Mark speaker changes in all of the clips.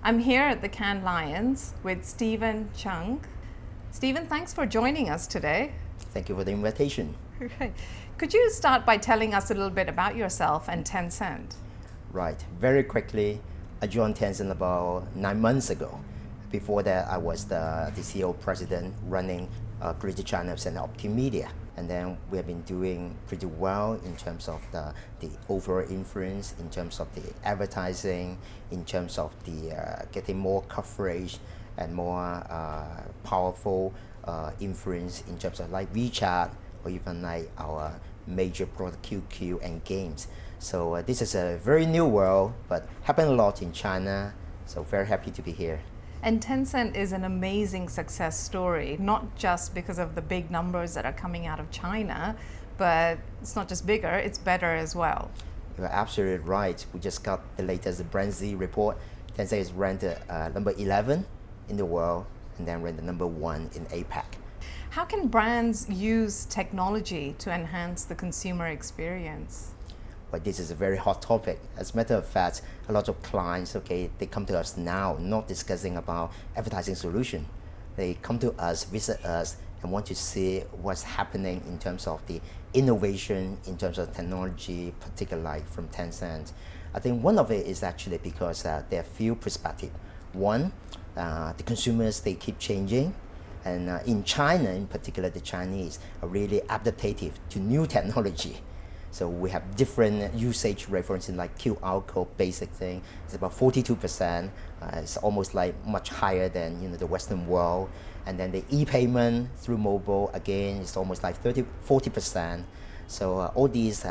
Speaker 1: I'm here at the Cannes Lions with Steven Chang. Steven, thanks for joining us today.
Speaker 2: Thank you for the invitation.
Speaker 1: Right. Could you start by telling us a little bit about yourself and Tencent?
Speaker 2: Right. Very quickly, I joined Tencent about 9 months ago. Before that, I was the CEO president running Greater China and Optimedia. And then we have been doing pretty well in terms of the overall influence, in terms of the advertising, in terms of the getting more coverage and more powerful influence in terms of like WeChat or even like our major product QQ and games. So this is a very new world, but happened a lot in China. So very happy to be here.
Speaker 1: And Tencent is an amazing success story, not just because of the big numbers that are coming out of China, but it's not just bigger, it's better as well.
Speaker 2: You're absolutely right. We just got the latest Brand Z report. Tencent is ranked number 11 in the world and then ranked number 1 in APAC.
Speaker 1: How can brands use technology to enhance the consumer experience?
Speaker 2: But this is a very hot topic. As a matter of fact, a lot of clients, they come to us now not discussing about advertising solution. They come to us, visit us, and want to see what's happening in terms of the innovation, in terms of technology, particularly from Tencent. I think one of it is actually because there are few perspectives. One, the consumers, they keep changing. And in China, in particular, the Chinese are really adaptive to new technology. So we have different usage rate, for instance, like QR code basic thing. It's about 42%. It's almost like much higher than the Western world. And then the e-payment through mobile, again, it's almost like 40%. So all these,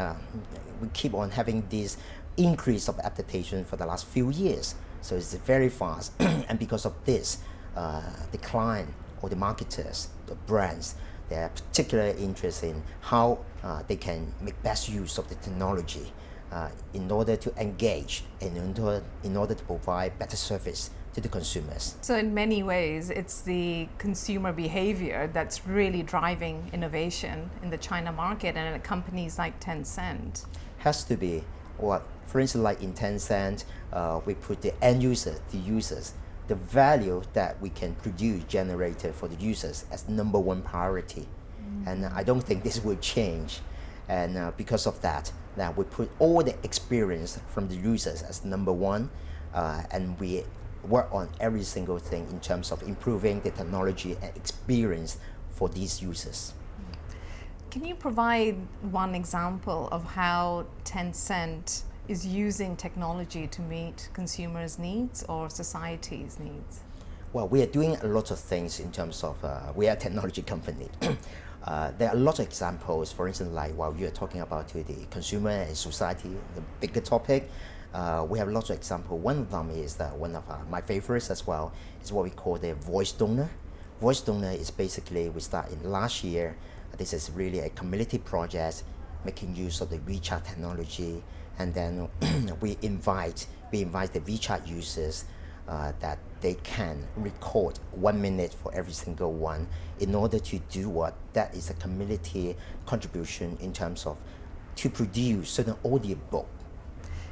Speaker 2: we keep on having this increase of adaptation for the last few years. So it's very fast. And because of this, the client or the marketers, the brands, they are particularly interested in how they can make best use of the technology in order to engage and in order to provide better service to the consumers.
Speaker 1: So in many ways, it's the consumer behavior that's really driving innovation in the China market and at companies like Tencent.
Speaker 2: Has to be. Or for instance, like in Tencent, we put the end users, the users, the value that we can produce generated for the users as number one priority. And I don't think this will change. And because of that, we put all the experience from the users as number one, and we work on every single thing in terms of improving the technology and experience for these users.
Speaker 1: Can you provide one example of how Tencent is using technology to meet consumers' needs or society's needs?
Speaker 2: Well, we are doing a lot of things in terms of, we are a technology company. There are a lot of examples, for instance, like while you're talking about the consumer and society, the bigger topic, we have lots of examples. One of them is one of my favorites as well, is what we call the voice donor. Voice donor is basically, we started last year. This is really a community project making use of the WeChat technology. And then we invite the WeChat users that they can record 1 minute for every single one in order to do what? That is a community contribution in terms of to produce certain audiobook.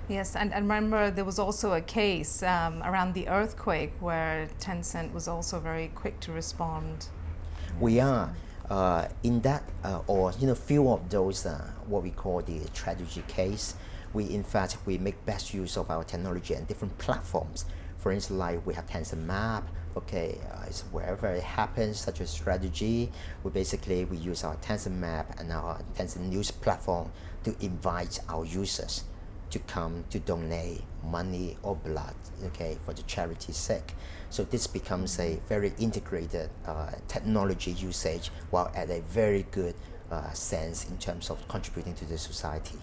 Speaker 1: Yes, and remember there was also a case around the earthquake where Tencent was also very quick to respond.
Speaker 2: We are in that, or few of those what we call the tragedy case. We make best use of our technology and different platforms. For instance, like we have Tencent Map. It's wherever it happens, such a strategy. We use our Tencent Map and our Tencent News platform to invite our users to come to donate money or blood, for the charity's sake. So this becomes a very integrated technology usage, while at a very good sense in terms of contributing to the society.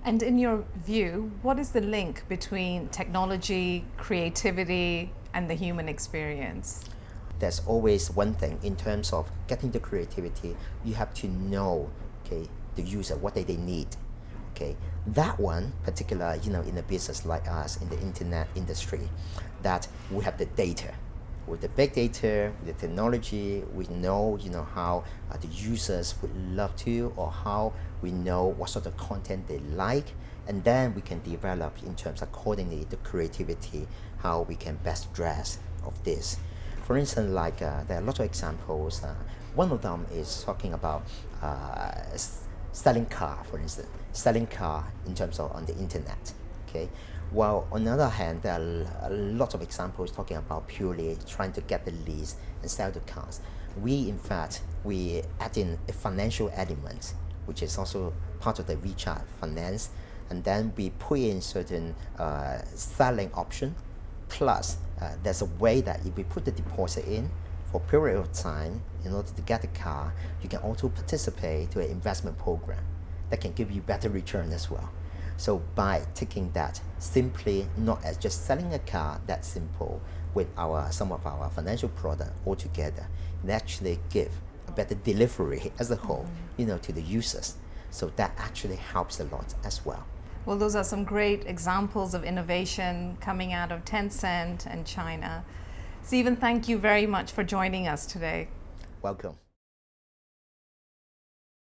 Speaker 1: And in your view, what is the link between technology, creativity, and the human experience?
Speaker 2: There's always one thing in terms of getting the creativity. You have to know, the user, what they need. That one, particular, in a business like us, in the internet industry, that we have the data. With the big data, with the technology, we know, how the users would love to, or how we know what sort of content they like, And then we can develop in terms accordingly the creativity, how we can best dress of this. For instance, like there are a lot of examples. One of them is talking about selling car, for instance, selling car in terms of on the internet. Okay. While on the other hand, there are a lot of examples talking about purely trying to get the leads and sell the cars. We, in fact, we add in a financial element, which is also part of the WeChat finance, and then we put in certain selling option. Plus, there's a way that if we put the deposit in for a period of time in order to get the car, you can also participate to an investment program that can give you better return as well. So by taking that simply not as just selling a car that simple with some of our financial product altogether, it actually give a better delivery as a whole, to the users. So that actually helps a lot as well.
Speaker 1: Well, those are some great examples of innovation coming out of Tencent and China. Steven, thank you very much for joining us today.
Speaker 2: Welcome.